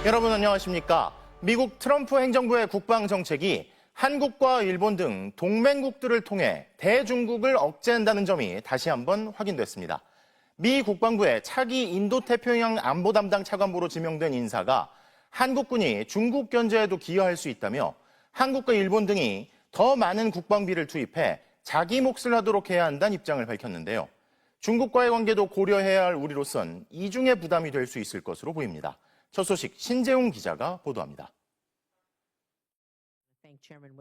여러분 안녕하십니까? 미국 트럼프 행정부의 국방 정책이 한국과 일본 등 동맹국들을 통해 대중국을 억제한다는 점이 다시 한번 확인됐습니다. 미 국방부의 차기 인도태평양 안보 담당 차관보로 지명된 인사가 한국군이 중국 견제에도 기여할 수 있다며 한국과 일본 등이 더 많은 국방비를 투입해 자기 몫을 하도록 해야 한다는 입장을 밝혔는데요. 중국과의 관계도 고려해야 할 우리로선 이중의 부담이 될 수 있을 것으로 보입니다. 첫 소식 신재웅 기자가 보도합니다.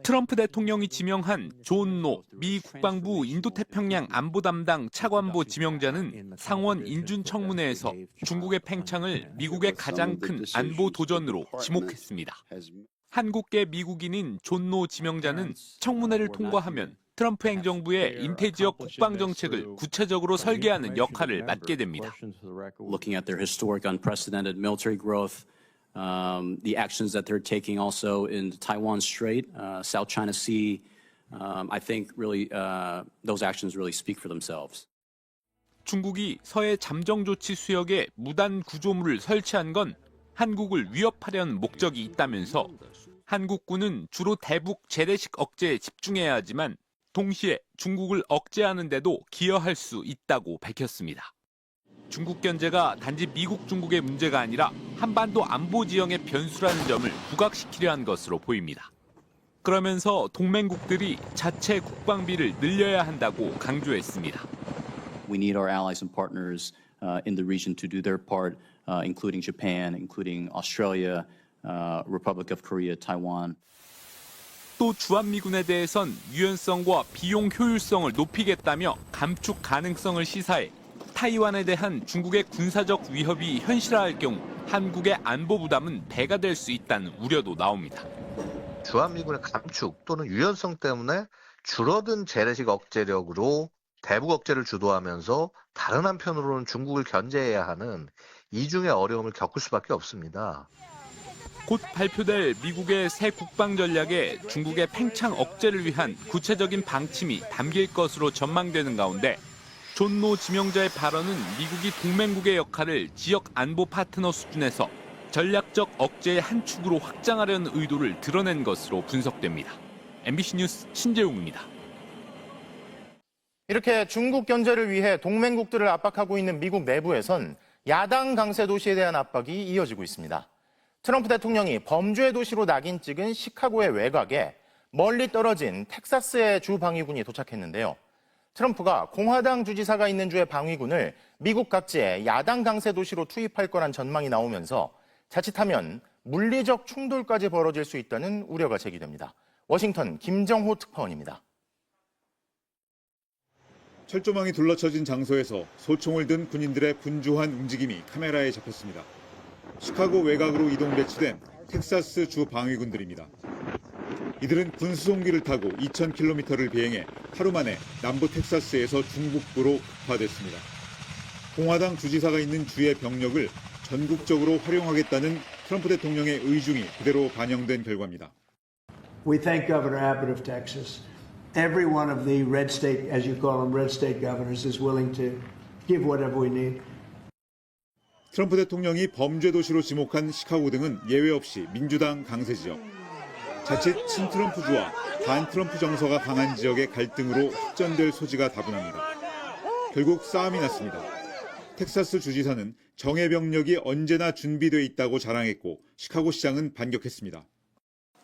트럼프 대통령이 지명한 존 노 미 국방부 인도태평양 안보 담당 차관보 지명자는 상원 인준청문회에서 중국의 팽창을 미국의 가장 큰 안보 도전으로 지목했습니다. 한국계 미국인인 존 노 지명자는 청문회를 통과하면 트럼프 행정부의 인태지역 국방 정책을 구체적으로 설계하는 역할을 맡게 됩니다. Looking at their historic unprecedented military growth, the actions that they're taking also in the Taiwan Strait, South China Sea, I think really those actions really speak for themselves. 중국이 서해 잠정조치 수역에 무단 구조물을 설치한 건 한국을 위협하려는 목적이 있다면서 한국군은 주로 대북 재래식 억제에 집중해야 하지만 동시에 중국을 억제하는 데도 기여할 수 있다고 밝혔습니다. 중국 견제가 단지 미국 중국의 문제가 아니라 한반도 안보 지형의 변수라는 점을 부각시키려 한 것으로 보입니다. 그러면서 동맹국들이 자체 국방비를 늘려야 한다고 강조했습니다. We need our allies and partners in the region to do their part, including Japan, including Australia, Republic of Korea, Taiwan. 또 주한미군에 대해선 유연성과 비용 효율성을 높이겠다며 감축 가능성을 시사해 타이완에 대한 중국의 군사적 위협이 현실화할 경우 한국의 안보 부담은 배가 될 수 있다는 우려도 나옵니다. 주한미군의 감축 또는 유연성 때문에 줄어든 재래식 억제력으로 대북 억제를 주도하면서 다른 한편으로는 중국을 견제해야 하는 이중의 어려움을 겪을 수밖에 없습니다. 곧 발표될 미국의 새 국방 전략에 중국의 팽창 억제를 위한 구체적인 방침이 담길 것으로 전망되는 가운데 존 노 지명자의 발언은 미국이 동맹국의 역할을 지역 안보 파트너 수준에서 전략적 억제의 한 축으로 확장하려는 의도를 드러낸 것으로 분석됩니다. MBC 뉴스 신재웅입니다. 이렇게 중국 견제를 위해 동맹국들을 압박하고 있는 미국 내부에선 야당 강세 도시에 대한 압박이 이어지고 있습니다. 트럼프 대통령이 범죄 도시로 낙인 찍은 시카고의 외곽에 멀리 떨어진 텍사스의 주 방위군이 도착했는데요. 트럼프가 공화당 주지사가 있는 주의 방위군을 미국 각지의 야당 강세 도시로 투입할 거란 전망이 나오면서 자칫하면 물리적 충돌까지 벌어질 수 있다는 우려가 제기됩니다. 워싱턴 김정호 특파원입니다. 철조망이 둘러쳐진 장소에서 소총을 든 군인들의 분주한 움직임이 카메라에 잡혔습니다. 시카고 외곽으로 이동 배치된 텍사스 주 방위군들입니다. 이들은 군수송기를 타고 2,000km를 비행해 하루 만에 남부 텍사스에서 중북부로 급파됐습니다. 공화당 주지사가 있는 주의 병력을 전국적으로 활용하겠다는 트럼프 대통령의 의중이 그대로 반영된 결과입니다. We thank Governor Abbott of Texas. Every one of the red state, as you call them, red state governors is willing to give whatever we need. 트럼프 대통령이 범죄 도시로 지목한 시카고 등은 예외 없이 민주당 강세 지역. 자칫 친트럼프주와 반트럼프 정서가 강한 지역의 갈등으로 확전될 소지가 다분합니다. 결국 싸움이 났습니다. 텍사스 주지사는 정예 병력이 언제나 준비돼 있다고 자랑했고 시카고 시장은 반격했습니다.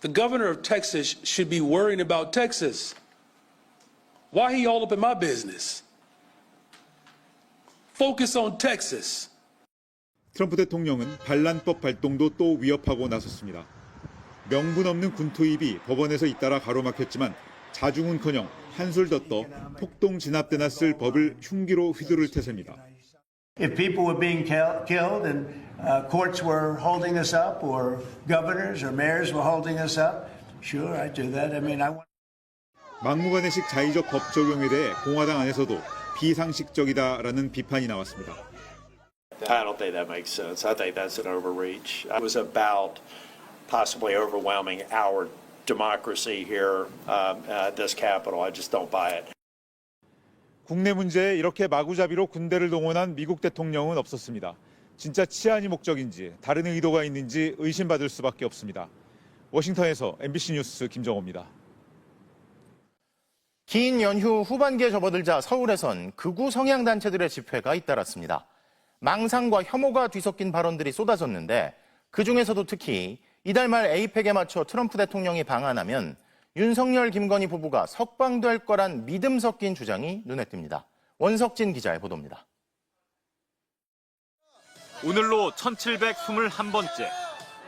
The governor of Texas should be worrying about Texas. Why he all up in my business? Focus on Texas. 트럼프 대통령은 반란법 발동도 또 위협하고 나섰습니다. 명분 없는 군 투입이 법원에서 잇따라 가로막혔지만 자중은커녕 한술 더 떠 폭동 진압대나 쓸 법을 흉기로 휘두를 태세입니다. If people were being killed and courts were holding us up or governors or mayors were holding us up, sure, I'd do that. I mean, I want... 막무가내식 자의적 법 적용에 대해 공화당 안에서도 비상식적이다라는 비판이 나왔습니다. I don't think that makes sense. I think that's an overreach. It was about possibly overwhelming our democracy here at this Capitol. I just don't buy it. 국내 문제에 이렇게 마구잡이로 군대를 동원한 미국 대통령은 없었습니다. 진짜 치안이 목적인지 다른 의도가 있는지 의심받을 수밖에 없습니다. 워싱턴에서 MBC 뉴스 김정호입니다. 긴 연휴 후반기에 접어들자 서울에선 극우 성향단체들의 집회가 잇따랐습니다. 망상과 혐오가 뒤섞인 발언들이 쏟아졌는데 그중에서도 특히 이달 말 에이펙에 맞춰 트럼프 대통령이 방한하면 윤석열, 김건희 부부가 석방될 거란 믿음 섞인 주장이 눈에 띕니다. 원석진 기자의 보도입니다. 오늘로 1721번째.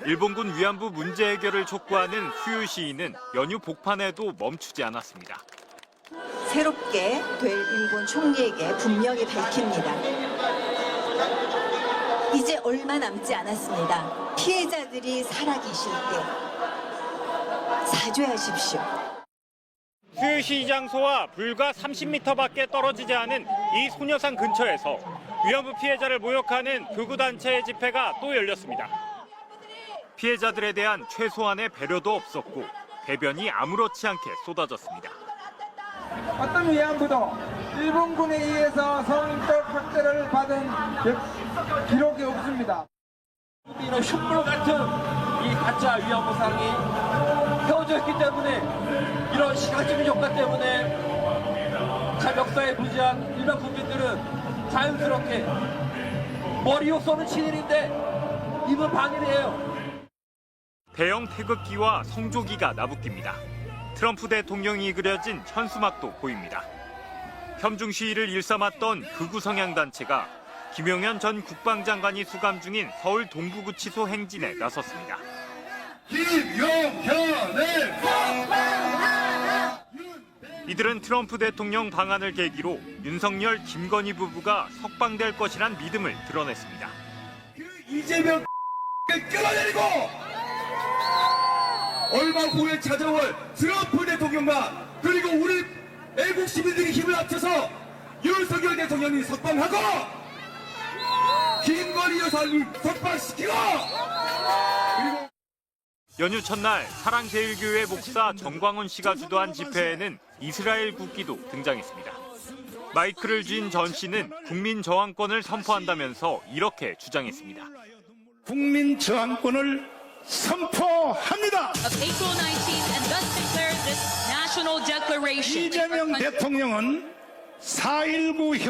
일본군 위안부 문제 해결을 촉구하는 수유 시위는 연휴 복판에도 멈추지 않았습니다. 새롭게 될 일본 총리에게 분명히 밝힙니다. 이제 얼마 남지 않았습니다. 피해자들이 살아계실 때 사죄하십시오. 수유 시위 장소와 불과 30m 밖에 떨어지지 않은 이 소녀산 근처에서 위안부 피해자를 모욕하는 극우단체의 집회가 또 열렸습니다. 피해자들에 대한 최소한의 배려도 없었고 대변이 아무렇지 않게 쏟아졌습니다. 어떤 위안부도 일본군에 의해서 성적 학대를 받은 기록이 없습니다. 이런 흉물 같은 이 가짜 위안부상이 펴져 있기 때문에 이런 시각적인 효과 때문에 참 역사에 부재한 일반 국민들은 자연스럽게 머리로 쏘는 친일인데 입은 반일이에요. 대형 태극기와 성조기가 나부낍니다. 트럼프 대통령이 그려진 현수막도 보입니다. 현중 시위를 일삼았던 극우 성향단체가 김용현 전 국방장관이 수감 중인 서울 동부구치소 행진에 나섰습니다. 이들은 트럼프 대통령 방한을 계기로 윤석열, 김건희 부부가 석방될 것이란 믿음을 드러냈습니다. 이재명 끌어내리고 얼마 후에 찾아올 트럼프 대통령과 그리고 우리 애국 시민들이 힘을 합쳐서 윤석열 대통령이 석방하고 김건희 여사를 석방시키고 그리고 연휴 첫날 사랑제일교회 목사 정광훈 씨가 주도한 집회에는 이스라엘 국기도 등장했습니다. 마이크를 쥔 전 씨는 국민 저항권을 선포한다면서 이렇게 주장했습니다. 국민 저항권을 선포합니다. 이재명 대통령은 4.19